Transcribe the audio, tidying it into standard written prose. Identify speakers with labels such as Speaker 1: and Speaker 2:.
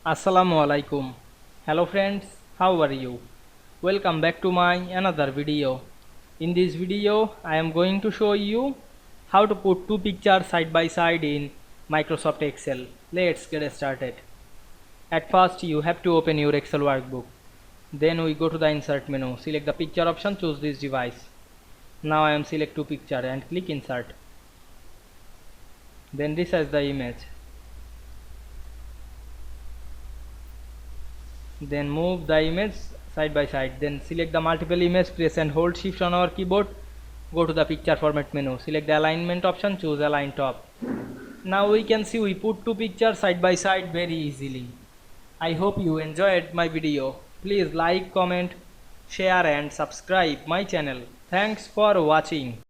Speaker 1: Assalamu Walaikum. Hello friends, how are you? Welcome back to my another video. In this video, I am going to show you how to put two pictures side by side in Microsoft Excel. Let's get started. At first, you have to open your Excel workbook. Then we go to the insert menu, select the picture option, choose this device. Now I am select two picture and click insert. Then resize the image. Then move the image side by side, then select the multiple image, press and hold shift on our keyboard, go to the picture format menu, select the alignment option, choose align top. Now we can see we put two pictures side by side very easily. I hope you enjoyed my video. Please like, comment, share and subscribe my channel. Thanks for watching.